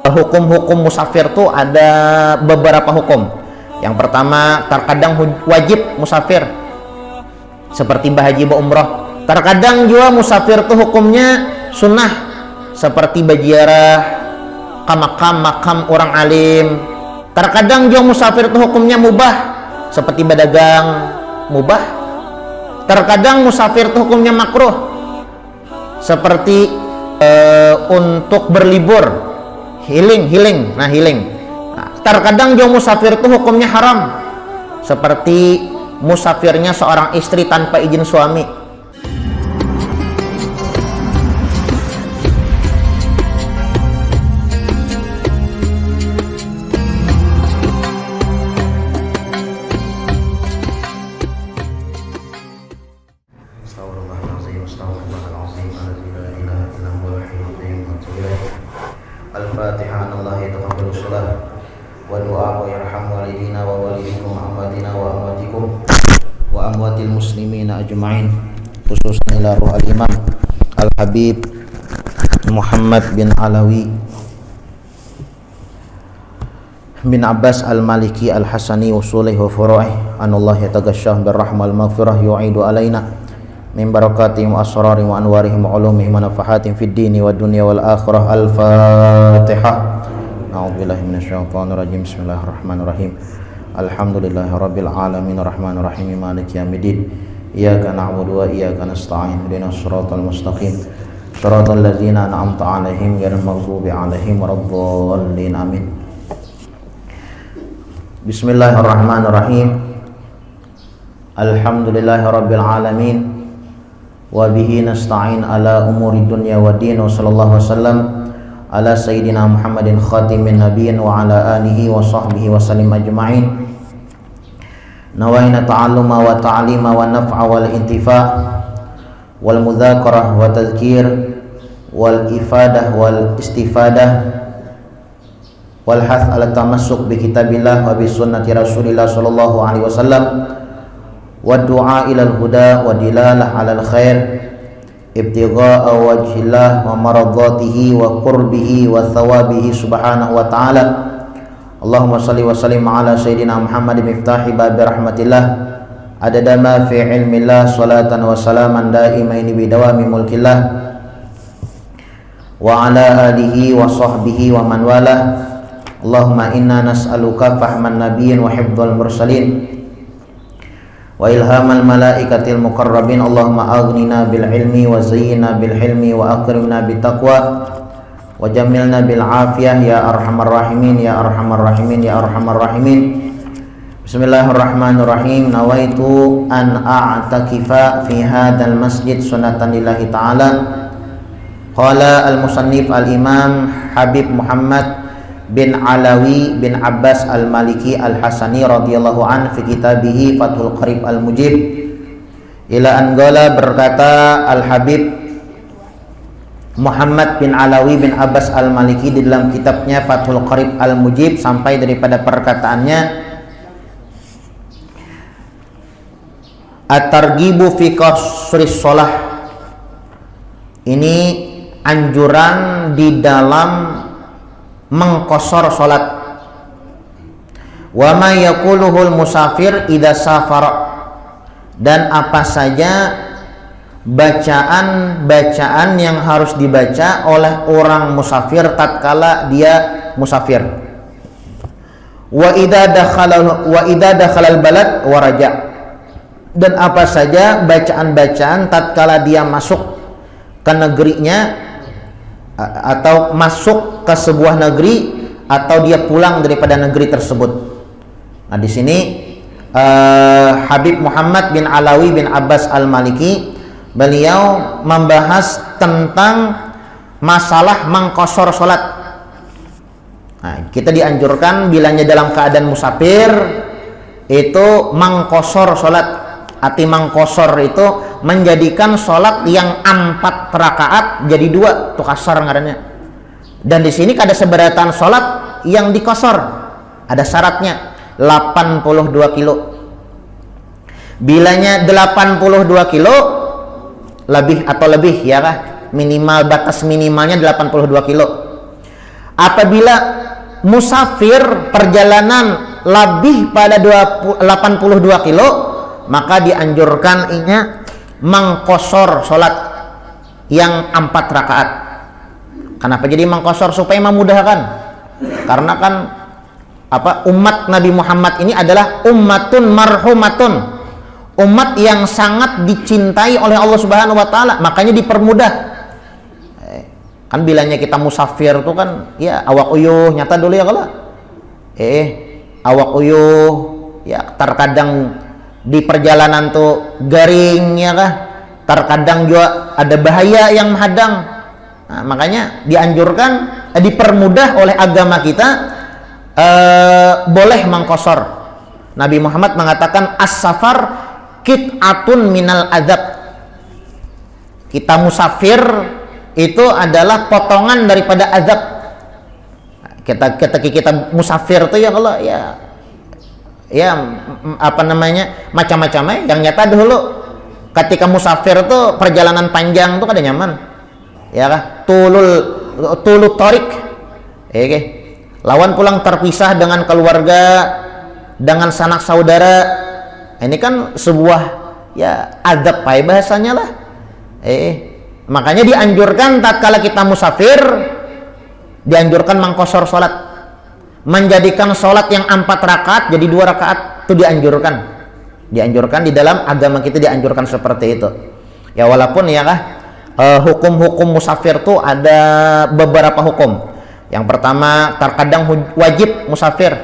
Hukum-hukum musafir tuh ada beberapa hukum. Yang pertama, terkadang wajib musafir seperti haji umroh. Terkadang juga musafir tuh hukumnya sunnah seperti berziarah ke makam orang alim. Terkadang juga musafir tuh hukumnya mubah seperti berdagang mubah. Terkadang musafir tuh hukumnya makruh seperti untuk berlibur, healing. Nah, terkadang juga musafir itu hukumnya haram seperti musafirnya seorang istri tanpa izin suami. Al-Fatihah. Allah yataqabbalu shalah wa du'a wa yarhamu walidina wa walidikum wa amwatina wa amwatikum wa amwatil muslimina ajma'in, khususan ila ruh al-imam Al-Habib Muhammad bin Alawi bin Abbas Al-Maliki Al-Hasani usulih wa furu'ih anallah yataghashshah birrahmal maghfirah yu'idu alaina min barakatihim wa asrarihim wa anwarihim wa ulumihim wa nafahatihim fid dini wa dunya wal akhirah. Al-Fatihah. A'udzubillahi minasyaitonir rajim. Bismillahirrahmanirrahim. Alhamdulillahi rabbil alamin arrahmanir rahim maliki yaumiddin. Iyyaka na'budu wa iyyaka nasta'in. Ihdinas siratal mustaqim. Shiratal ladzina an'amta 'alaihim ghairil maghdubi 'alaihim waladdallin. Amin. Bismillahirrahmanirrahim. Alhamdulillahi rabbil alamin. Wa bihi nasta'in ala umuri dunya wa din. Wa sallallahu wasallam ala sayyidina Muhammadin khatimin nabiyyin wa ala alihi wa sahbihi wa sallim ajma'in. Nawaina ta'alluma wa ta'lima wa naf'a wal intifa' wal mudzakarah wa tadhkir wal ifadah wal istifadah wal hath ala tamassuk bi kitabillah wa bi sunnati rasulillah sallallahu alaihi wasallam wa du'a ilal huda wa dilalah alal khair ibtigha'a wajhillah wa maradatihi wa qurbihi wa thawabihi subhanahu wa ta'ala. Allahumma salli wa sallim ala sayyidina Muhammad miftahi babi rahmatillah adada ma fi ilmillah salatan wa salaman daimaini bidawami mulkillah wa ala alihi wa sahbihi wa man walah. Allahumma inna nas'aluka fahman nabiyyin wa hifdzal mursalin wa ilhamal malaikatil muqarrabin. Allahumma aghnina bil ilmi wa zayyina bil hilmi wa akrimna bit taqwa wa jamilna bil afiyah ya arhamar rahimin ya arhamar rahimin ya arhamar rahimin. Bismillahirrahmanirrahim. Nawaitu an a'takifa fi hadzal masjid sunnatan lillahi ta'ala. Qala al-musannif al-imam Habib Muhammad bin Alawi bin Abbas Al-Maliki Al-Hasani radhiyallahu an fi kitabihi Fathul Qarib Al-Mujib ila anggala. Berkata Al-Habib Muhammad bin Alawi bin Abbas Al-Maliki di dalam kitabnya Fathul Qarib Al-Mujib sampai daripada perkataannya at-targhibu fi qasris shalah. Ini anjuran di dalam mengqasar salat. Wa ma yaquluhul musafir idza safara, dan apa saja bacaan-bacaan yang harus dibaca oleh orang musafir tatkala dia musafir. Wa idza dakhala balad wa raja, dan apa saja bacaan-bacaan tatkala dia masuk ke negerinya atau masuk ke sebuah negeri atau dia pulang daripada negeri tersebut. Nah, di sini Habib Muhammad bin Alawi bin Abbas Al-Maliki beliau membahas tentang masalah mengqasar salat. Nah, kita dianjurkan bilanya dalam keadaan musafir itu mengqasar salat. Arti mengqasar itu menjadikan sholat yang 4 rakaat jadi 2, itu kasar ngarannya. Dan di sini ada seberatan sholat yang dikosor, ada syaratnya 82 kilo. Bilanya 82 kilo lebih atau lebih ya kah? Minimal, batas minimalnya 82 kilo. Apabila musafir perjalanan lebih pada 82 kilo, maka dianjurkan mengqashar salat yang 4 rakaat. Kenapa jadi mengqashar? Supaya memudahkan. Karena kan umat Nabi Muhammad ini adalah ummatun marhumatun, umat yang sangat dicintai oleh Allah Subhanahu wa taala, makanya dipermudah. Kan bilangnya kita musafir tuh kan ya awak uyuh, nyata dulu ya kalau awak uyuh ya, terkadang di perjalanan tuh garing ya kah, terkadang juga ada bahaya yang menghadang. Nah, makanya dianjurkan, dipermudah oleh agama kita, boleh mengqashar. Nabi Muhammad mengatakan as-safar qit'atun minal adzab. Kita musafir itu adalah potongan daripada azab. Kita musafir itu ya kalau macam-macam yang nyata dulu ketika musafir tuh perjalanan panjang tuh kada nyaman ya kah, tulul tarik lawan pulang terpisah dengan keluarga, dengan sanak saudara. Ini kan sebuah ya adab bahasanya lah. Makanya dianjurkan tatkala kita musafir, dianjurkan mengqashar salat, menjadikan salat yang 4 rakaat jadi 2 rakaat. Itu dianjurkan di dalam agama kita, dianjurkan seperti itu ya. Walaupun ya kah, hukum-hukum musafir tuh ada beberapa hukum. Yang pertama, terkadang wajib musafir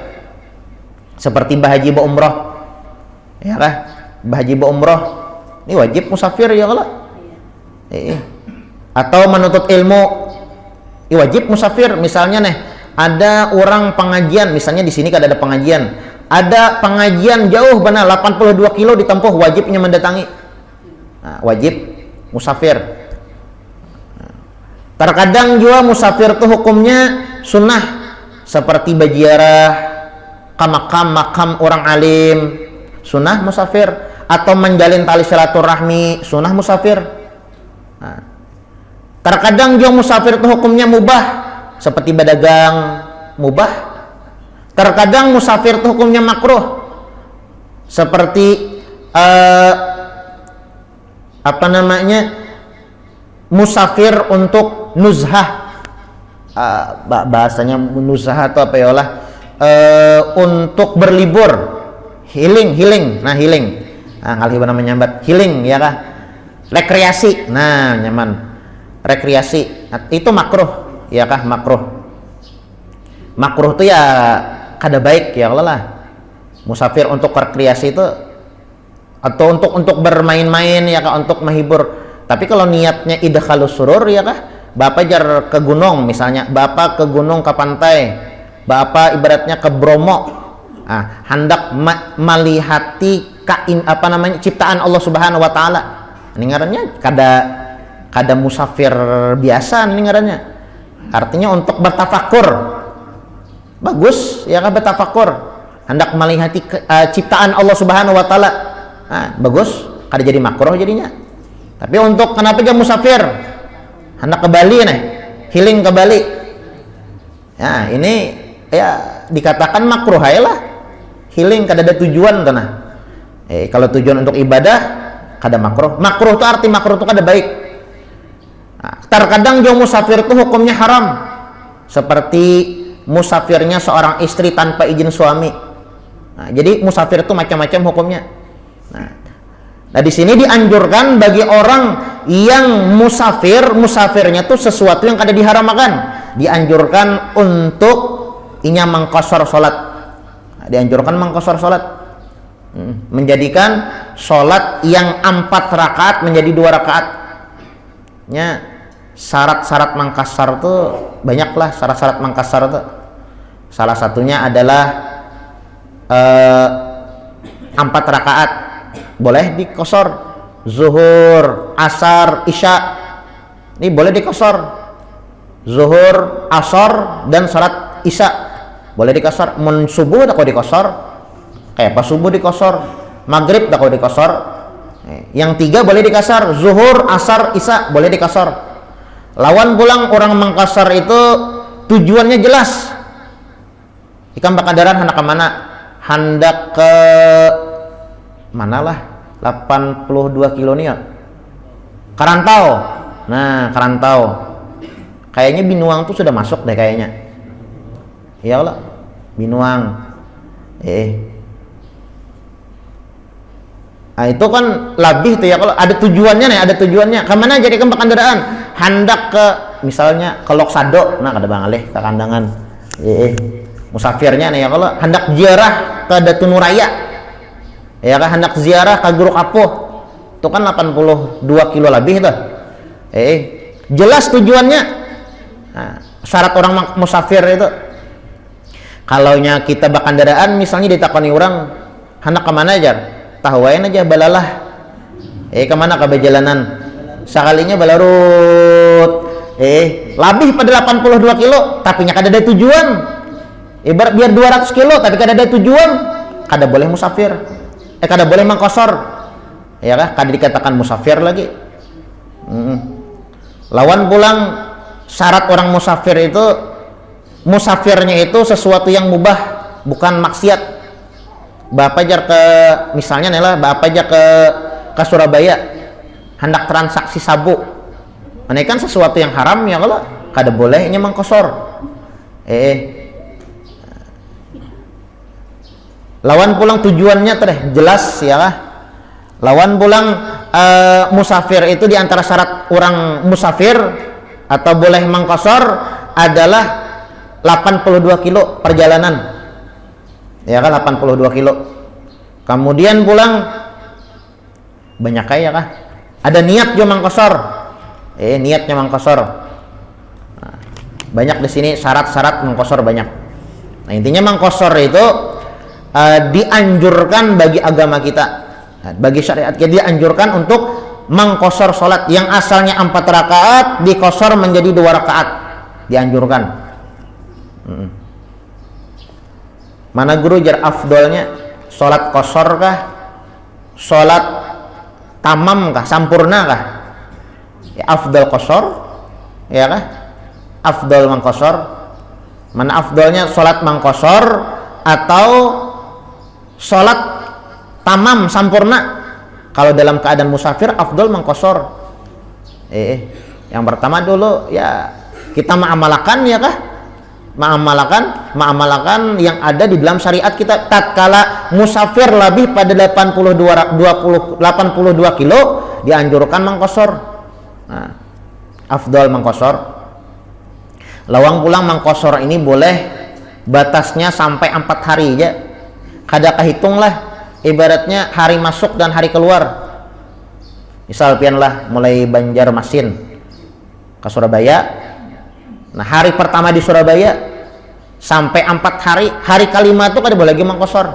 seperti bahaji ba umroh ya kah, bahaji ba umroh ini wajib musafir ya kalau atau menuntut ilmu wajib musafir. Misalnya nih ada orang pengajian, misalnya di sini kan ada pengajian, jauh benar 82 kilo ditempuh, wajibnya mendatangi. Nah, wajib musafir. Terkadang juga musafir tuh hukumnya sunnah, seperti berziarah ke makam orang alim, sunnah musafir, atau menjalin tali silaturahmi, sunnah musafir. Nah, terkadang juga musafir itu hukumnya mubah, seperti berdagang, mubah. Terkadang musafir itu hukumnya makruh, seperti musafir untuk nuzhah. Bahasanya nuzhah atau apa ya lah, untuk berlibur, healing. Nah healing, kali namanya nyambat healing ya kah, rekreasi. Nah nyaman rekreasi, itu makruh ya kah, makruh itu ya kada baik ya Allah lah. Musafir untuk rekreasi itu atau untuk bermain-main ya kah, untuk menghibur. Tapi kalau niatnya idkhalus surur ya kah, bapak jar ke gunung, misalnya bapak ke gunung, ke pantai, bapak ibaratnya ke Bromo, hendak melihati ciptaan Allah Subhanahu wa taala. Ini ngarannya kada musafir biasa, ini ngarannya. Artinya untuk bertafakur. Bagus ya kan, bertafakur. Hendak melihati ciptaan Allah Subhanahu wa taala. Bagus, kada jadi makruh jadinya. Tapi untuk kenapa dia musafir? Hendak ke Bali nih, healing ke Bali. Ya, ini ya dikatakan makruh lah. Healing kada ada tujuan tanah. Kalau tujuan untuk ibadah kada makruh. Makruh itu arti makruh itu kada baik. Terkadang juga musafir itu hukumnya haram, seperti musafirnya seorang istri tanpa izin suami. Jadi musafir itu macam-macam hukumnya. Nah di sini dianjurkan bagi orang yang musafirnya tuh sesuatu yang kada diharamkan, dianjurkan untuk mengqashar salat. Dianjurkan mengqashar salat, menjadikan salat yang 4 rakaat menjadi 2 rakaat. Syarat-syarat mengqashar tuh banyaklah, syarat-syarat mengqashar tuh. Salah satunya adalah 4 rakaat boleh dikosor, zuhur, asar, isya ini boleh dikosor, zuhur, asar dan salat isya boleh dikosor. Mun subuh dak dikosor, kayak pas subuh dikosor, maghrib dak dikosor. Yang 3 boleh dikasar, zuhur, asar, isya boleh dikasar. Lawan pulang orang mengkasar itu tujuannya jelas. Ikam bakandaran hendak ke mana? Hendak ke mana lah? 82 kilo nih ya. Karantau. Nah, Karantau. Kayaknya Binuang tuh sudah masuk deh kayaknya. Ya Allah, Binuang. Nah, itu kan labih tuh ya, kalau ada tujuannya nih, ada tujuannya. Kemana jadi kembang kendaraan? Hendak ke misalnya ke Loksado, nah kada bangaleh ke kandangan. Musafirnya nih ya, kalau hendak ziarah ke Datunuraya, ya kan hendak ziarah ke Guru Kapuh, itu kan 82 kilo lebih tuh. Jelas tujuannya. Nah, syarat orang musafir itu. Kalaunya kita bakandaraan misalnya ditakoni orang hendak kemana aja? Tahuain aja balalah. Kemana ke perjalanan? Sekalinya balarut. Lebih pada 82 kilo, tapi nya kada ada tujuan. Ibarat biar 200 kilo, tapi kada ada tujuan, kada boleh musafir. Kada boleh mangkosor. Ya kah? Kada dikatakan musafir lagi. Lawan pulang syarat orang musafir itu, musafirnya itu sesuatu yang mubah, bukan maksiat. Bapak aja ke misalnya nih lah, bapak aja ke Surabaya hendak transaksi sabu, ini kan sesuatu yang haram ya, kalau kada bolehnya mangkosor. Lawan pulang tujuannya teh jelas ya lah. Lawan pulang musafir itu diantara syarat orang musafir atau boleh mangkosor adalah 82 kilo perjalanan. Ya kan 82 kilo. Kemudian pulang banyak kaya kah? Ada niat jo mangkosor. Niatnya mangkosor. Nah, banyak di sini syarat-syarat mangkosor banyak. Nah, intinya mangkosor itu dianjurkan bagi agama kita. Nah, bagi syariat kita dianjurkan untuk mangkosor salat yang asalnya 4 rakaat dikosor menjadi 2 rakaat. Dianjurkan. Mana guru jar afdolnya? Salat kosor kah? Salat tamam kah? Sampurna kah? Ya, afdol kosor, ya kah? Afdol mangkosor. Mana afdolnya salat mangkosor atau salat tamam sampurna? Kalau dalam keadaan musafir afdol mangkosor. Yang pertama dulu ya kita mengamalkan ya kah? Mengamalkan yang ada di dalam syariat kita. Tatkala musafir lebih pada 82 kilo dianjurkan mangkosor. Nah, afdal mangkosor. Lawang pulang mangkosor ini boleh batasnya sampai 4 hari aja. Kada kehitung lah, ibaratnya hari masuk dan hari keluar. Misal pian lah mulai Banjarmasin ke Surabaya. Nah, hari pertama di Surabaya sampai 4 hari, hari kelima itu kada boleh lagi mangkosor.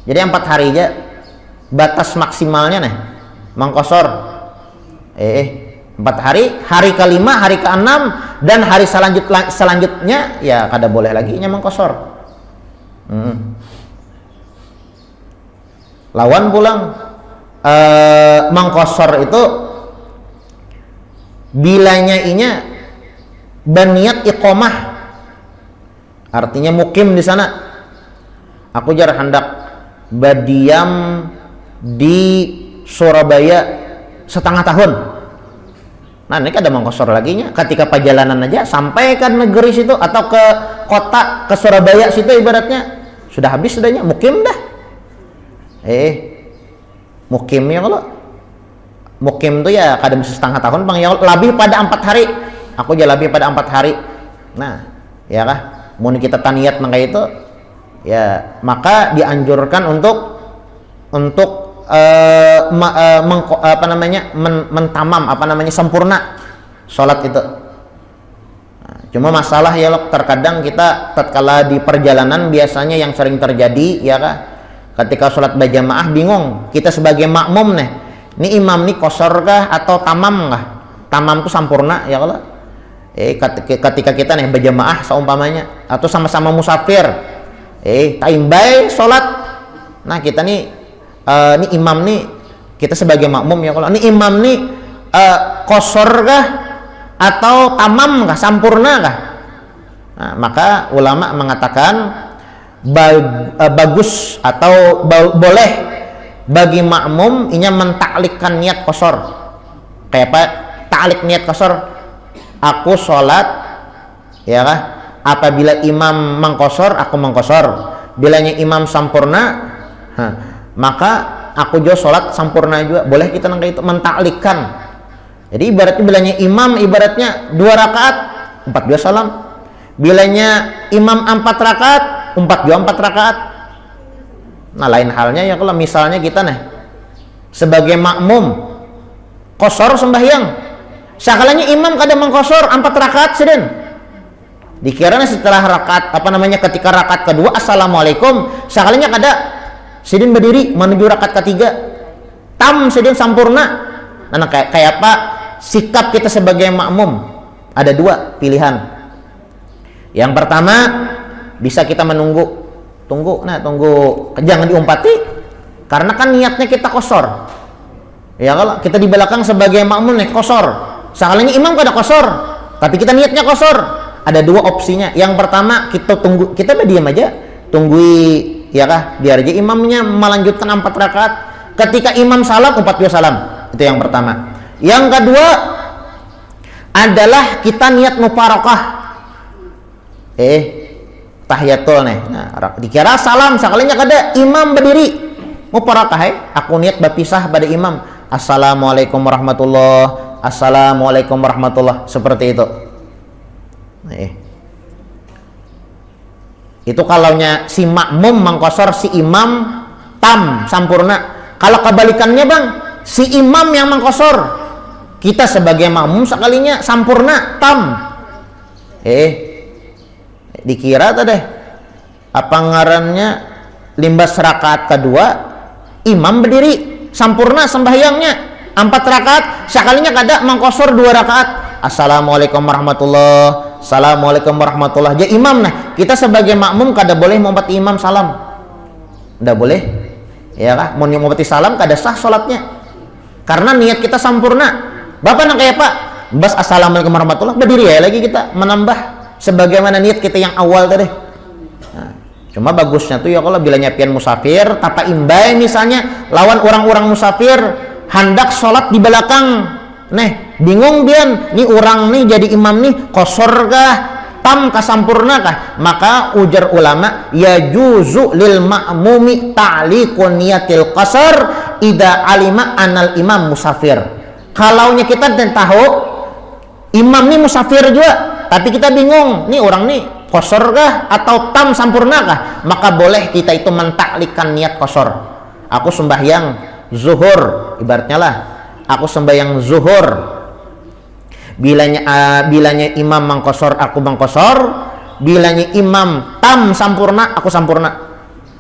Jadi 4 hari aja batas maksimalnya nih mangkosor. 4 hari, hari kelima, hari keenam dan hari selanjutnya ya kada boleh lagi nya mangkosor. Lawan pulang mangkosor itu bilanya inya berniat iqomah, artinya mukim di sana. Aku jar hendak berdiam di Surabaya setengah tahun. Nah, ini kan ada mangkosor lagi nya. Ketika perjalanan aja sampai ke negeri situ atau ke kota, ke Surabaya situ ibaratnya sudah habis sudahnya mukim dah. Mukim ya, kalau mukim tuh ya kada bisa setengah tahun bang ya, lebih pada 4 hari. Aku jalan lebih pada 4 hari. Nah, ya kah? Mau kita taniat maka itu ya maka dianjurkan untuk mentamam sempurna sholat itu. Nah, cuma masalah ya terkadang kita tatkala di perjalanan biasanya yang sering terjadi ya kah? Ketika sholat berjamaah bingung kita sebagai makmum nih, ini imam nih kosor kah atau tamam kah? Tamam itu sampurna ya kalau ketika kita nih berjamaah seumpamanya atau sama-sama musafir taimbai sholat. Nah, kita nih ini imam nih, kita sebagai makmum ya, kalau ini imam nih kosor kah atau tamam kah, sampurna kah? Nah, maka ulama mengatakan bagus atau boleh bagi makmum ini mentaklikkan niat qasar. Kayak apa? Taklik niat qasar. Aku sholat, ya kah? Apabila imam mengqasar, aku mengqasar. Bilanya imam sampurna, maka aku juga sholat sampurna juga. Boleh kita nangka itu mentaklikkan. Jadi ibaratnya bilanya imam ibaratnya 2 rakaat, 4 juga salam. Bilanya imam 4 rakaat, 4 juga 4 rakaat. Nah, lain halnya ya kalau misalnya kita nih sebagai makmum qasar sembahyang. Sakalanya imam kada mengqasar 4 rakaat sedang. Dikiranya setelah rakaat ketika rakaat kedua assalamualaikum, sakalanya kada sedang berdiri menuju rakaat ketiga. Tam sedang sampurna. Nah, kayak apa sikap kita sebagai makmum? Ada 2 pilihan. Yang pertama, bisa kita tunggu, jangan diumpati, karena kan niatnya kita qasar. Ya kalau kita di belakang sebagai makmum nih qasar, sakalanya imam kada qasar, tapi kita niatnya qasar. Ada 2 opsinya. Yang pertama, kita tunggu, kita berdiam aja, tunggui, ya kah, biar aja imamnya melanjutkan 4 rakaat. Ketika imam salam, 4 juga salam. Itu yang pertama. Yang kedua adalah kita niat mufarakah. Tahiyatul nih. Nah, dikira salam, sekalinya kada imam berdiri. Mufarakah, aku niat berpisah pada imam. Assalamualaikum warahmatullah. Assalamualaikum warahmatullah. Seperti itu. Itu kalaunya si makmum mengqasar, si imam tam sampurna. Kalau kebalikannya bang, si imam yang mengqasar, kita sebagai makmum sekalinya sampurna tam. Dikira tadi apa ngarannya limbas rakaat kedua imam berdiri sampurna sembahyangnya 4 rakaat, sekalinya kada mengqasar 2 rakaat. Assalamualaikum warahmatullah, assalamualaikum warahmatullah. Jadi imam nah, kita sebagai makmum kada boleh mengumpati imam salam. Ndak boleh. Ya kah? Mau mengumpati salam kada sah salatnya. Karena niat kita sampurna. Bapak nak kayak Pak, bas assalamualaikum warahmatullah, berdiri ya lagi kita menambah sebagaimana niat kita yang awal tadi. Nah, cuma bagusnya tuh ya kalau bilanya pian musafir, tapa imbai misalnya lawan orang-orang musafir hendak sholat di belakang. Nih, bingung dia, nih orang nih jadi imam nih qasar kah, tam kah, sampurna kah? Maka ujar ulama, ya juzu lil ma'mumi ta'liqun niyatil qasar idza alima anal imam musafir. Kalaunya kita dan tahu imam nih musafir juga, tapi kita bingung, nih orang nih qasar kah atau tam sampurna kah? Maka boleh kita itu mentaklikkan niat qasar. Aku sembahyang zuhur, ibaratnya lah. Aku sembahyang zuhur, bilanya imam mengqasar, aku mengqasar. Bilanya imam tam sampurna, aku sampurna.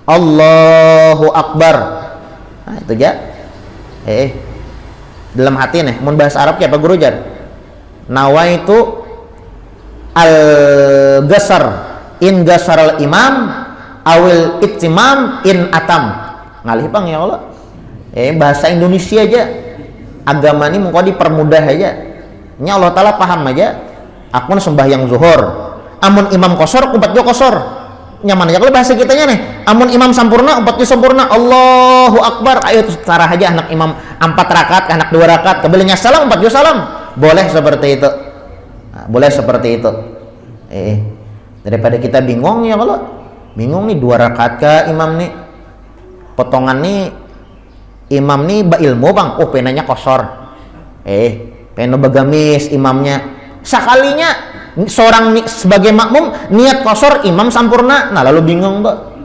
Allahu Akbar. Nah itu aja. Dalam hati nih, mau bahasa Arab kayak apa guru jar? Nawaitu al-gasar in gasaral imam awil ittimam in atam. Ngalih bang ya Allah. Bahasa Indonesia aja. Agama ini mau dipermudah aja. Ini Allah Ta'ala paham aja. Aku sembahyang zuhur, amun imam qasar, 4 juga qasar. Nyaman aja kalau bahasa kitanya nih. Amun imam sampurna, 4 juga sampurna. Allahu Akbar. Ayo cara aja anak imam 4 rakaat, anak 2 rakaat. Kebelinya salam, 4 juga salam. Boleh seperti itu. Nah, boleh seperti itu. Daripada kita bingung ya kalau bingung nih 2 rakaat ke imam nih. Potongan nih imam nih ilmu bang, penanya qasar. Pena bagamis imamnya. Sekalinya seorang sebagai makmum niat qasar, imam sampurna. Nah lalu bingung mbak.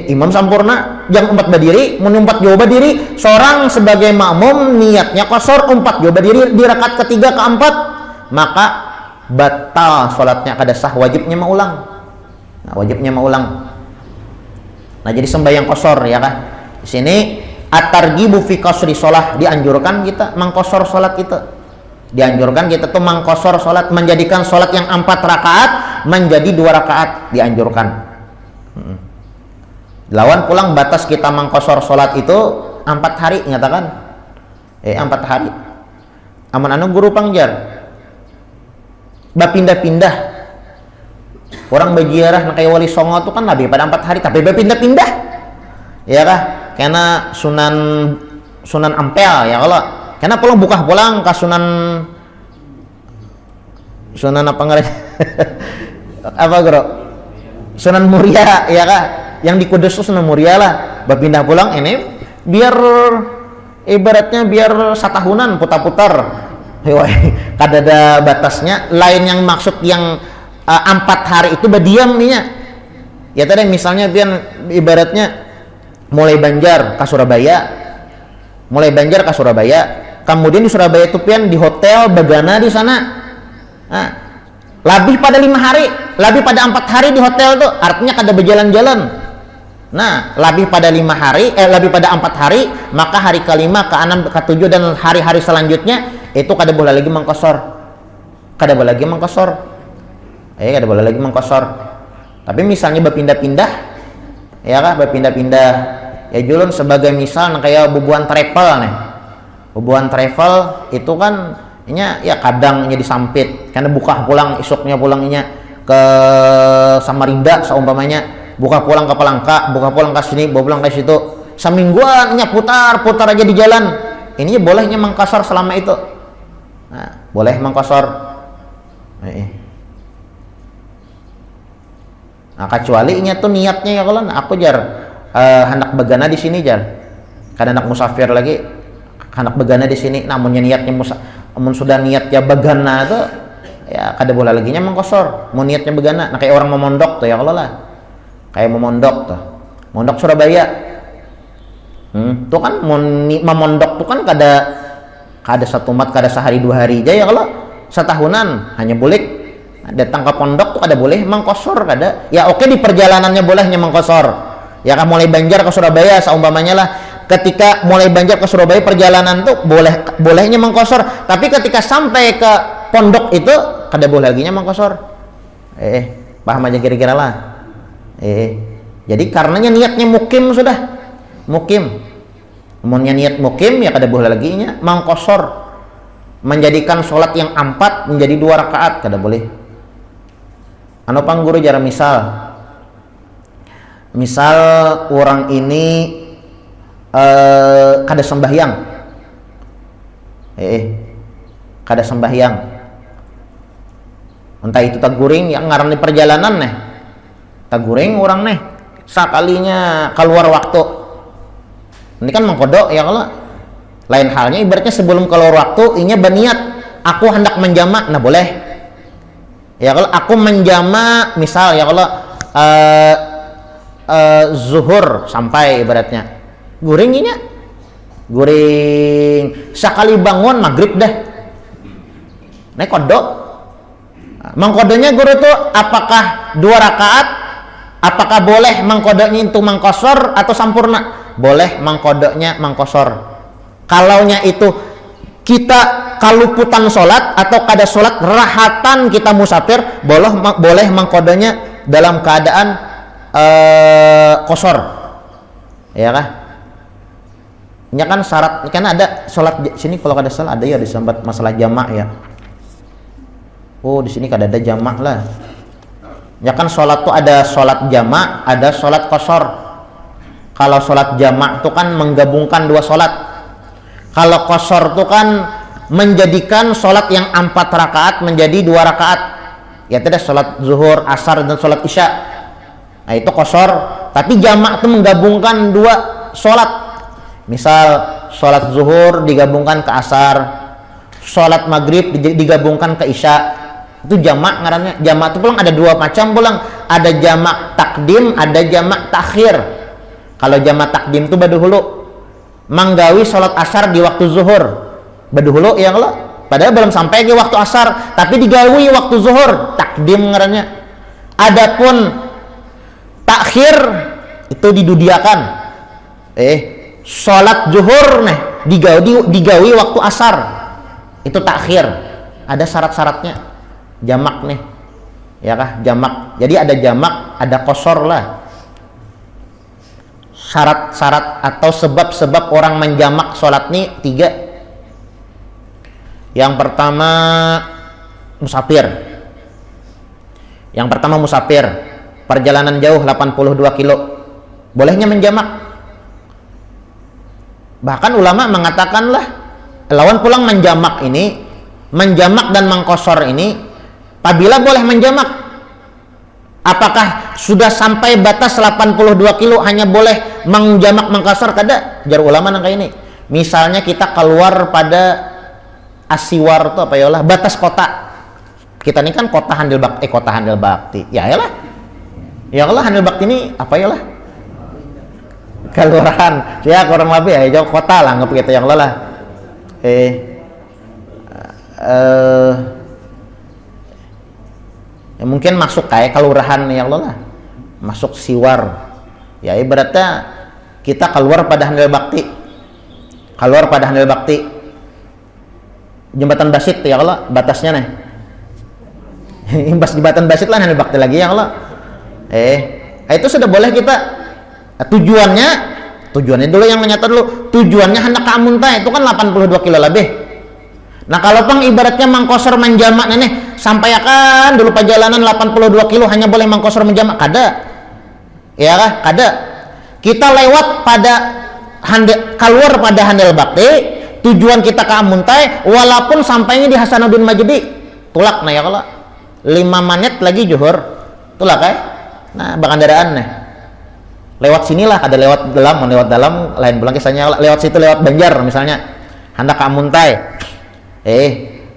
Imam sampurna, yang 4 berdiri, mau 4 juga berdiri. Seorang sebagai makmum niatnya qasar, 4 juga berdiri di rakaat ketiga keempat, maka batal sholatnya, kada sah, wajibnya mengulang. Nah wajibnya mengulang. Nah jadi sembahyang qasar ya kan. Di sini at-targhibu fi qasri shalah, dianjurkan kita mengqasar salat kita. Dianjurkan kita tuh mengqasar salat, menjadikan salat yang 4 rakaat menjadi 2 rakaat, dianjurkan. Lawan pulang batas kita mengqasar salat itu 4 hari nyatakan. 4 hari. Amun anu guru pangjar. Bapindah-pindah Orang berziarah kayak Wali Songo itu kan lebih pada 4 hari, tapi berpindah-pindah, ya kah? Karena Sunan Ampel ya kalau, karena pulang ke Sunan apa nggak? Apa bro? Sunan Muria ya kah? Yang di Kudus itu Sunan Muria lah. Berpindah pulang ini biar ibaratnya biar satahunan putar-putar. Kada ada batasnya. Lain yang maksud yang 4 hari itu berdiam nih ya tadi misalnya biar ibaratnya mulai Banjar ke Surabaya, kemudian di Surabaya itu pian di hotel Bagana di sana, nah, lebih pada 5 hari, lebih pada 4 hari di hotel tuh artinya kada berjalan-jalan. Nah lebih pada 5 hari lebih pada 4 hari, maka hari ke-5, ke-6, ke-7 dan hari-hari selanjutnya itu kada boleh lagi mengkosor. Kada boleh lagi mengkosor. Tapi misalnya berpindah-pindah, ya kah, berpindah-pindah. Ya julun sebagai misal kayak bubuan travel nih. Bubuan travel itu kan ya kadang disampit, karena buka pulang isuknya pulangnya ke Samarinda seumpamanya, buka pulang ke Palangka, buka pulang ke sini, buka pulang ke situ. Semingguan putar aja di jalan. Ini bolehnya mengkosor selama itu. Nah, boleh mengkosor. Nah, kecuali tuh niatnya ya kalau aku hendak begana di sini kan anak musafir lagi hendak begana di sini, namunnya niatnya sudah niatnya begana tuh ya kada boleh lagi nya mengkosor. Mau niatnya begana, nah kayak orang memondok tuh ya kalau lah, kayak mondok Surabaya, tuh kan memondok tuh kan kada satu mat, kada sehari 2 hari aja ya kalau setahunan hanya boleh datang ke pondok tuh kada boleh mengkosor, kada ya. Oke, di perjalanannya bolehnya mengkosor ya kan, mulai Banjar ke Surabaya seumpamanya lah, ketika mulai Banjar ke Surabaya perjalanan tuh bolehnya mengkosor, tapi ketika sampai ke pondok itu kada boleh lagi nya mengkosor. Paham aja kira-kira lah. Jadi karenanya niatnya mukim sudah mukim, umumnya niat mukim ya kada boleh lagi nya mengkosor, menjadikan sholat yang 4 menjadi 2 rakaat kada boleh. Pangguru jarang misal orang ini kada sembahyang, kada sembahyang, entah itu taguring yang ngaran di perjalanan nih, taguring orang nih sekalinya keluar waktu, ini kan mengkodok ya kalau. Lain halnya ibaratnya sebelum keluar waktu inya berniat aku hendak menjamak, nah boleh ya kalau aku menjamak misal ya kalau zuhur sampai ibaratnya guring sekali bangun maghrib dah naik kodok. Mengkodonya guru tuh apakah 2 rakaat, apakah boleh mengkodoknya itu mengkosor atau sampurna? Boleh mengkodoknya mengkosor. Kalaunya itu kita kaluputan sholat atau kada sholat rahatan kita musafir, boleh mengkodenya dalam keadaan kosor, ya kah? Ini kan syarat, kan ada sholat sini kalau kada salah ada ya disambat masalah jamak ya. Oh di sini kada ada jamak lah. Ya kan sholat tuh ada sholat jamak, ada sholat kosor. Kalau sholat jamak tuh kan menggabungkan 2 sholat. Kalau kosor itu kan menjadikan sholat yang 4 rakaat menjadi 2 rakaat. Ya tidak, sholat zuhur, asar dan sholat isya. Nah itu kosor. Tapi jamak itu menggabungkan 2 sholat. Misal sholat zuhur digabungkan ke asar, sholat maghrib digabungkan ke isya. Itu jamak ngarannya. Jamak itu pulang ada 2 macam pulang. Ada jamak takdim, ada jamak takhir. Kalau jamak takdim itu baduhulu manggawi sholat asar di waktu zuhur baduhulu ya kalau padahal belum sampai ke waktu asar tapi digawi waktu zuhur, takdim ngarannya. Adapun takhir itu didudiakan, sholat zuhur nih digawi waktu asar, itu takhir. Ada syarat-syaratnya jamak nih ya kah, jamak. Jadi ada jamak, ada kosor lah. Syarat-syarat atau sebab-sebab orang menjamak sholat nih 3. Yang pertama musafir. Yang pertama musafir, perjalanan jauh 82 kilo, bolehnya menjamak. Bahkan ulama mengatakanlah lawan pulang menjamak ini, menjamak dan mengkosor ini, apabila boleh menjamak, apakah sudah sampai batas 82 kilo hanya boleh menjamak mengkosor? Kada, jar ulama nangka ini. Misalnya kita keluar pada asiwar itu apa ya lah, batas kota. Kita ini kan kota Handil Bakti. Ya lah. Ya Allah, Handil Bakti ini apa ya lah? Kelurahan. Ya kurang lebih ya jauh kota lah, anggap kita yang lah. Ya mungkin masuk kayak kelurahan ya Allah lah. Masuk siwar. Ya ibaratnya kita keluar pada Handil Bakti. Keluar pada Handil Bakti. Jembatan Basit ya Allah, batasnya nih. Imbas jembatan Basit lah Handil Bakti lagi ya Allah. Itu sudah boleh kita. Tujuannya dulu yang menyata dulu. Tujuannya hendak keamuntai itu kan 82 kilo lebih. Nah kalau pang ibaratnya mangkosor menjamak nenek sampai akan dulu perjalanan 82 kilo hanya boleh mangkosor menjamak, kada. Ya kah? Kada. Kita lewat pada keluar pada Handil Bakti, tujuan kita ke Amuntai, walaupun sampainya di Hasanuddin Majdi, tulak nah ya kalau 5 menit lagi zuhur, tulak ya. Nah bangandaraan nih. Lewat sinilah, ada lewat dalam, lain pulang kisahnya lewat situ, lewat Banjar misalnya, hendak ke Amuntai.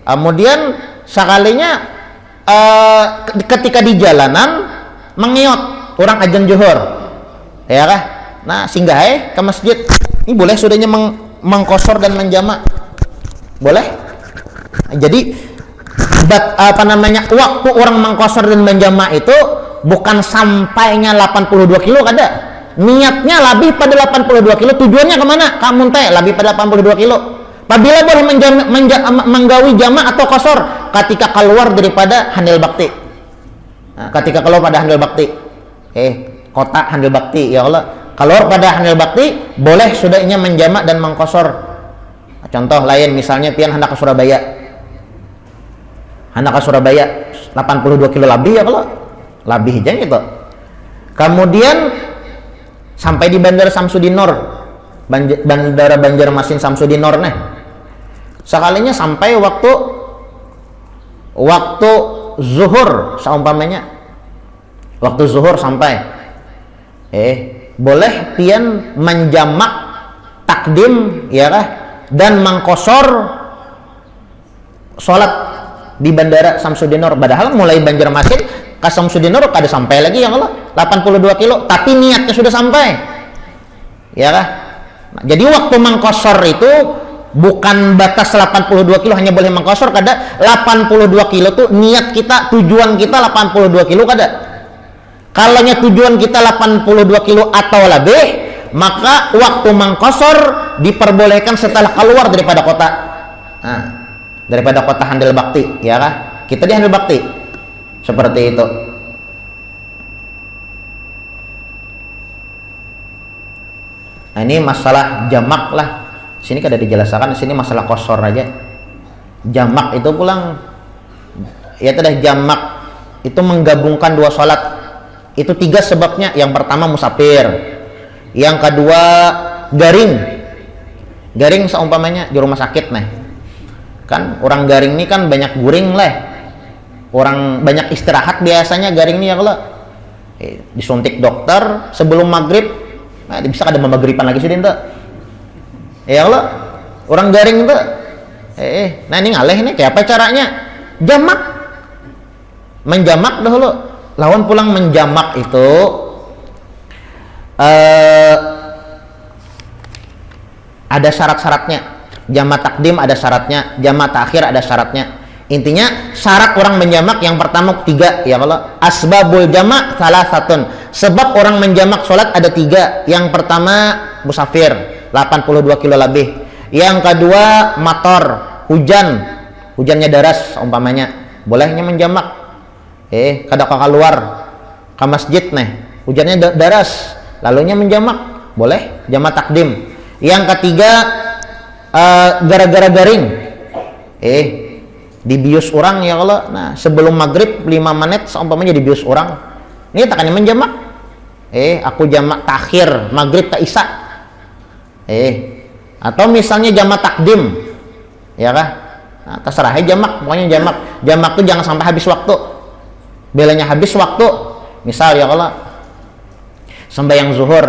Kemudian sekalinya ketika di jalanan mengiot orang ajan zuhur, ya kah? Nah singgah ke masjid. Ini boleh sudahnya mengkosor dan menjamak, boleh. Jadi waktu orang mengkosor dan menjamak itu bukan sampainya 82 kilo kada. Niatnya lebih pada 82 kilo, tujuannya kemana? Kamu teh lebih pada 82 kilo. Apabila boleh menggawi jamak atau kosor ketika keluar daripada Handil Bakti. Nah, ketika keluar pada Handil Bakti, kota Handil Bakti ya Allah. Keluar pada Handil Bakti boleh sudahnya menjamak dan mengkosor. Contoh lain misalnya pian hendak ke Surabaya. Hendak ke Surabaya 82 kilo lebih ya kalau lebih aja gitu. Kemudian sampai di Bandara Samsudin Nor, Bandara Banjarmasin Samsudin Nor nih. Sekalinya sampai waktu zuhur saumpamanya. Waktu zuhur sampai. Boleh pian menjamak takdim ya kah dan mengkosor sholat di Bandara Samsudin Nor. Padahal mulai Banjarmasin ke Samsudin Nor kada sampai lagi ya Allah 82 kilo, tapi niatnya sudah sampai ya kah. Nah, jadi waktu mengkosor itu bukan batas 82 kilo hanya boleh mengkosor, kada 82 kilo tuh niat kita, tujuan kita 82 kilo kada. Kalau tujuan kita 82 kilo atau lebih, maka waktu mengkosor diperbolehkan setelah keluar daripada kota. Nah, daripada kota Handil Bakti ya kah. Kita di Handil Bakti seperti itu. Nah ini masalah jamak lah. Sini kada dijelaskan, sini masalah kosor aja. Jamak itu pulang ya tadi jamak itu menggabungkan dua sholat. Itu 3 sebabnya. Yang pertama musafir, yang kedua garing seumpamanya di rumah sakit nih. Kan orang garing ini kan banyak guring lah. Orang banyak istirahat biasanya garing ini ya kalau disuntik dokter sebelum maghrib. Nah, bisa ada maghriban lagi sih itu. Ya Allah, orang garing itu. Nah ini ngaleh nih, kayak apa caranya? Jamak. Menjamak dahulu. Lawan pulang menjamak itu ada syarat-syaratnya. Jamak takdim ada syaratnya, jamak takhir ada syaratnya. Intinya syarat orang menjamak yang pertama 3 ya Allah. Asbabul jamak salah satun. Sebab orang menjamak sholat ada 3. Yang pertama musafir 82 kilo lebih. Yang kedua mator, hujannya deras umpamanya, bolehnya menjamak. Kada keluar ke masjid nih, hujannya deras, lalunya menjamak, boleh jamak takdim. Yang ketiga gara-gara garing. dibius orang ya Allah. Nah sebelum maghrib 5 menit seumpamanya dibius orang, ini takkan menjamak. Aku jamak takhir maghrib tak isya. Atau misalnya jamak takdim, ya kah? Nah, terserah jamak, pokoknya jamak. Jamak tuh jangan sampai habis waktu. Belanya habis waktu. Misal ya Allah, sembahyang zuhur,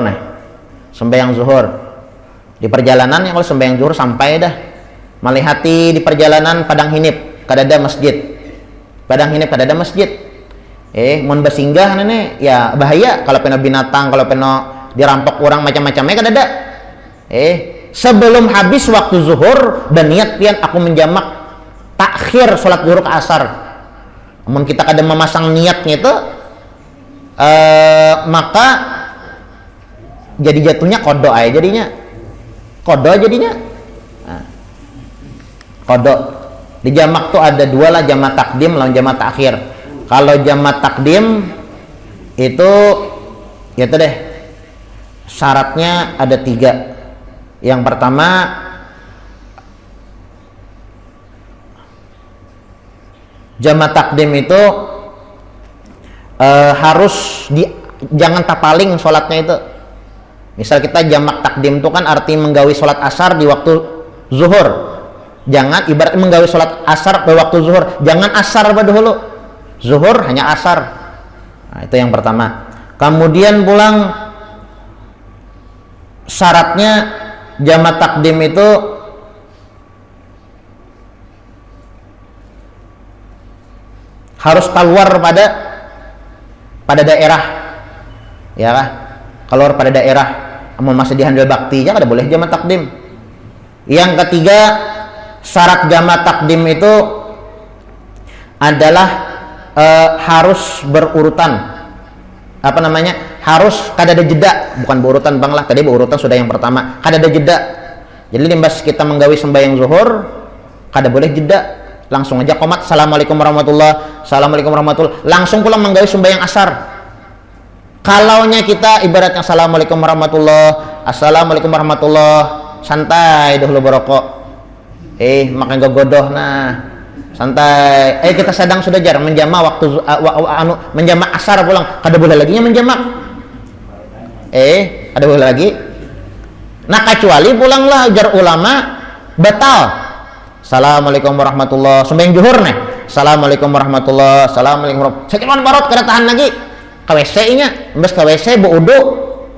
sembahyang zuhur di perjalanan ya kalau sembahyang zuhur sampai dah malihati di perjalanan padang hinip kadada masjid, padang hinip kadada masjid. Mun bersinggah nene ya bahaya kalau pena binatang, kalau pena dirampok orang macam-macamnya kadada. Sebelum habis waktu zuhur dan niat pian aku menjamak takhir sholat zuhur ke asar. Namun kita kadang memasang niatnya itu maka jadi jatuhnya kodo aja jadinya. Kodo jadinya. Nah, kodo. Di jamak tuh ada dua lah, jamak takdim lawan jamak takhir. Kalau jamak takdim itu gitu deh. Syaratnya ada 3. Yang pertama jamak takdim itu harus jangan tapaling sholatnya itu. Misal kita jamak takdim itu kan arti menggawi sholat asar di waktu zuhur. Jangan ibaratnya menggawi sholat asar di waktu zuhur. Jangan asar pada dulu. Zuhur hanya asar. Nah, itu yang pertama. Kemudian pulang syaratnya jamak takdim itu harus keluar pada daerah, ya kah? Keluar pada daerah, amun masih dihandal bakti ya kada boleh jamak takdim. Yang ketiga, syarat jamak takdim itu adalah harus berurutan. Apa namanya? Harus kada ada jeda, bukan berurutan bang lah. Tadi berurutan sudah yang pertama, kada ada jeda. Jadi limbas kita menggawi sembahyang zuhur, kada boleh jeda. Langsung aja qomat, assalamualaikum warahmatullah, assalamualaikum warahmatullah, langsung pulang menggawi sembahyang asar. Kalaunya kita ibaratnya assalamualaikum warahmatullah, assalamualaikum warahmatullah, santai dahulu berokok, makan gogodoh, nah santai. Kita sedang sudah jarang menjamak waktu menjamak asar pulang, kada boleh lagi menjamak. Kada boleh lagi. Nah kecuali pulanglah ujar ulama batal. Assalamualaikum warahmatullah, sembahyang zuhur nih. Assalamualaikum warahmatullah, assalamualaikum warahmatullah. Sekian barot kada tahan lagi. Ke WC-nya, mbes ke WC berudu.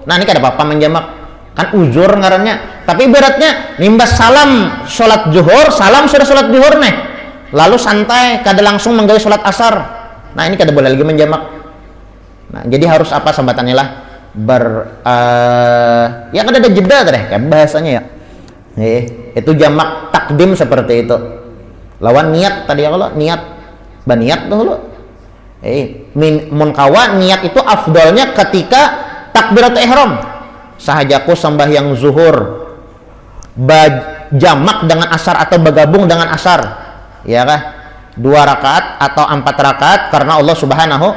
Nah ini kada apa-apa menjamak. Kan uzur ngarannya. Tapi beratnya nimbas salam sholat zuhur, salam sudah sholat zuhur nih. Lalu santai, kada langsung menggawi sholat asar. Nah ini kada boleh lagi menjamak. Nah jadi harus apa sambatannya lah? Ya kada ada jeda tadi kayak bahasanya ya. Itu jamak takdim seperti itu. Lawan niat tadi ya kalau niat baniat dulu. Mun kawa niat itu afdolnya ketika takbiratul ihram. Sahajaku sembahyang zuhur jamak dengan asar atau bergabung dengan asar, ya kah? 2 rakaat atau 4 rakaat karena Allah subhanahu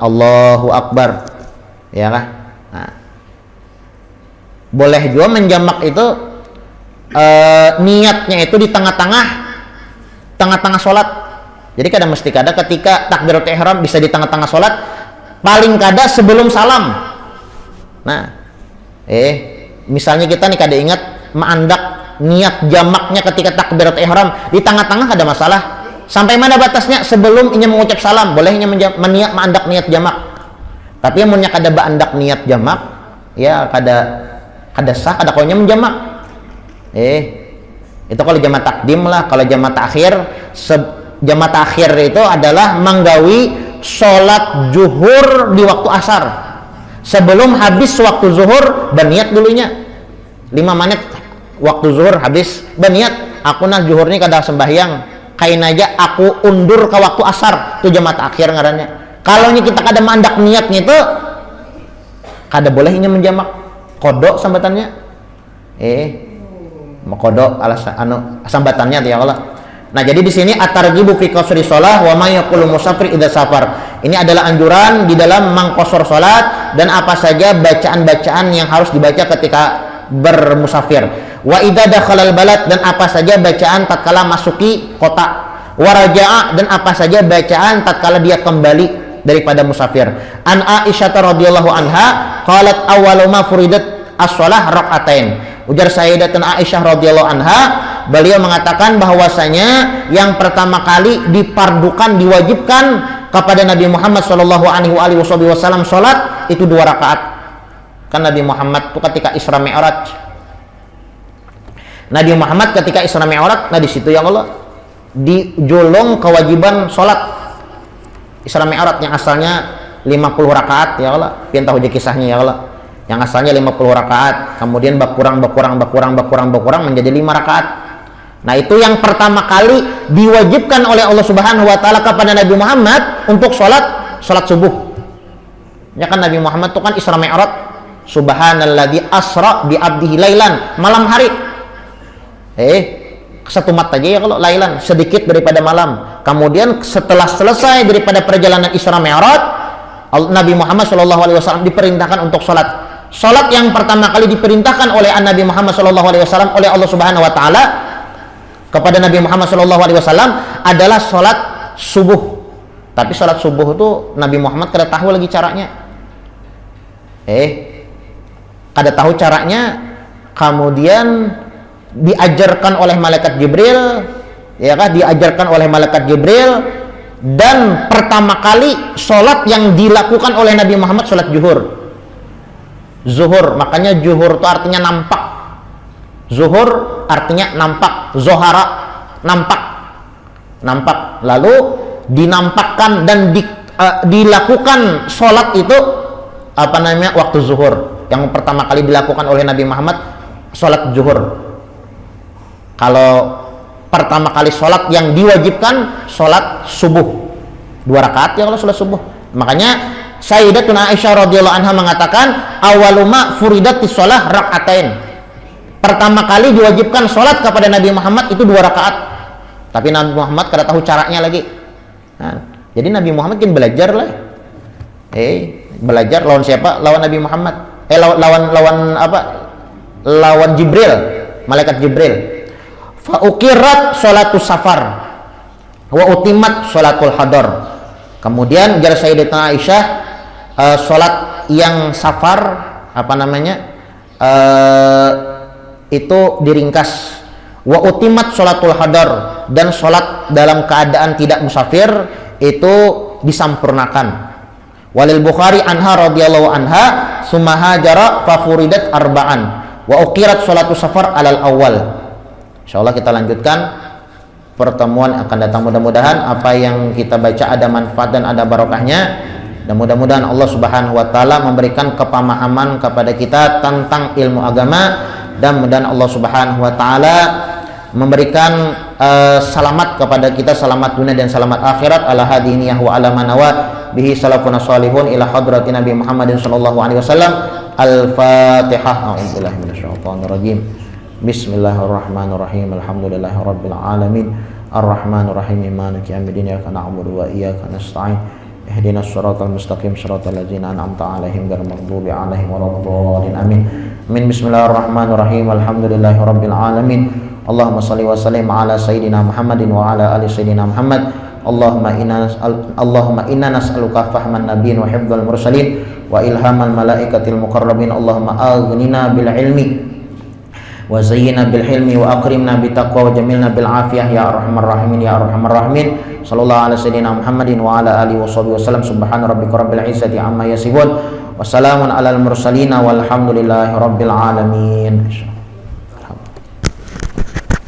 Allahu akbar, ya kah? Nah, boleh juga menjamak itu niatnya itu di tengah-tengah sholat. Jadi kada mesti kada ketika takbiratul ihram, bisa di tengah-tengah sholat, paling kada sebelum salam. Nah misalnya kita nih kada ingat mengandak niat jamaknya ketika takbiratul ihram di tengah-tengah kada masalah. Sampai mana batasnya? Sebelum inya mengucap salam boleh inya mengandak niat jamak. Tapi yang munya kada beandak niat jamak ya kada sah, kada kaunya menjamak. Itu kalau jamak takdim lah. Kalau jamak takhir, jamak takhir itu adalah menggawi sholat zuhur di waktu asar. Sebelum habis waktu zuhur berniat dulunya 5 menit waktu zuhur habis berniat aku nah zuhurnya kada sembahyang kain aja aku undur ke waktu asar, itu jamak takhir ngarannya. Kalau kita kada mandak niatnya itu kada boleh ini menjamak, kodok sambatannya. Kodok alasan sambatannya ya Allah. Nah jadi di sini at-targhibu fi qasri shalah wa ma yaqulu musafir idza safar. Ini adalah anjuran di dalam mengqasar salat dan apa saja bacaan-bacaan yang harus dibaca ketika bermusafir. Wa idza dakhalal balad, dan apa saja bacaan tatkala masuki kota. waraja'a, dan apa saja bacaan tatkala dia kembali daripada musafir. An Aisyah radhiyallahu anha qalat awwalu ma furidat as-shalah rak'atain. Ujar Sayyidatuna Aisyah radhiyallahu anha, beliau mengatakan bahwasanya yang pertama kali dipardukan, diwajibkan kepada Nabi Muhammad sallallahu alaihi wasallam salat itu 2 rakaat. Kan Nabi Muhammad itu ketika Isra Mi'raj, Nabi Muhammad ketika Isra Mi'raj, nah di situ ya Allah dijolong kewajiban salat Isra Mi'raj yang asalnya 50 rakaat ya Allah, pian tahu je kisahnya ya Allah, yang asalnya 50 rakaat kemudian berkurang menjadi 5 rakaat. Nah itu yang pertama kali diwajibkan oleh Allah Subhanahu wa taala kepada Nabi Muhammad untuk salat subuh. Ya kan Nabi Muhammad itu kan Isra Mi'raj, subhanalladzi asra bi abdihi lailan, malam hari. Satu mat aja ya kalau lailan, sedikit daripada malam. Kemudian setelah selesai daripada perjalanan Isra Mi'raj, Nabi Muhammad SAW diperintahkan untuk salat. Salat yang pertama kali diperintahkan oleh Nabi Muhammad SAW oleh Allah Subhanahu wa taala kepada Nabi Muhammad SAW adalah salat subuh. Tapi salat subuh itu Nabi Muhammad kada tahu lagi caranya. Kada tahu caranya, kemudian diajarkan oleh malaikat Jibril, ya kan, diajarkan oleh malaikat Jibril. Dan pertama kali sholat yang dilakukan oleh Nabi Muhammad sholat zuhur, makanya zuhur itu artinya nampak, zuhur artinya nampak, zohara nampak, lalu dinampakkan dan dilakukan sholat itu apa namanya waktu zuhur. Yang pertama kali dilakukan oleh Nabi Muhammad sholat zuhur. Kalau pertama kali sholat yang diwajibkan sholat subuh 2 rakaat ya kalau sholat subuh. Makanya Sayyidatuna Aisyah radhiyallahu anha mengatakan awaluma furidatis sholah rak'atain. Pertama kali diwajibkan sholat kepada Nabi Muhammad itu 2 rakaat. Tapi Nabi Muhammad kada tahu caranya lagi. Nah, jadi Nabi Muhammad kan belajar lah. Belajar lawan siapa? Lawan Nabi Muhammad. Lawan Jibril, malaikat Jibril. Fa uqirat sholatus safar wa utimat sholatul hadar. Kemudian jar Sayyidatuna Aisyah sholat yang safar apa namanya itu diringkas, wa utimat sholatul hadar, dan sholat dalam keadaan tidak musafir itu disampurnakan. Walil Bukhari anha radhiyallahu anha summa hajara fa furidat arba'an wa uqirat sholatus safar alal awal. Insyaallah kita lanjutkan pertemuan akan datang. Mudah-mudahan apa yang kita baca ada manfaat dan ada barokahnya, dan mudah-mudahan Allah Subhanahu wa taala memberikan kepemahaman kepada kita tentang ilmu agama, dan mudah-mudahan Allah Subhanahu wa taala memberikan selamat kepada kita, selamat dunia dan selamat akhirat. Ala hadiniyah wa ala manawa bihi salafuna salihun ila hadratin Nabi Muhammadin sallallahu alaihi wasallam. Al-Fatihah. A'udzubillahi minasyaitonir rajim. Bismillahirrahmanirrahim. Alhamdulillahirabbil alamin. Arrahmanirrahim. Maliki yaumiddin. Iyyaka na'budu wa iyyaka nasta'in. Ihdinas siratal mustaqim siratal ladzina an'amta 'alaihim ghairil maghdubi 'alaihim waladdallin. Amin. Bismillahirrahmanirrahim. Alhamdulillahirabbil alamin. Allahumma shalli wa sallim ala sayyidina Muhammadin wa ala ali sayyidina Muhammad. Allahumma inna nas'aluka fahman nabiyyin wa hifdzal mursalin wa ilhamal malaikatil muqarrabin. Allahumma aghnina bil ilmi wa zayyina bil hilmi wa akrimna bit taqwa wa jamilna bil afiyah ya arhamar rahimin ya arhamar rahimin. Sallallahu ala sayyidina Muhammadin wa ala alihi washabihi wasallam. Subhana rabbika rabbil izzati amma yasifun wa salamun alal mursalin walhamdulillahi rabbil alamin.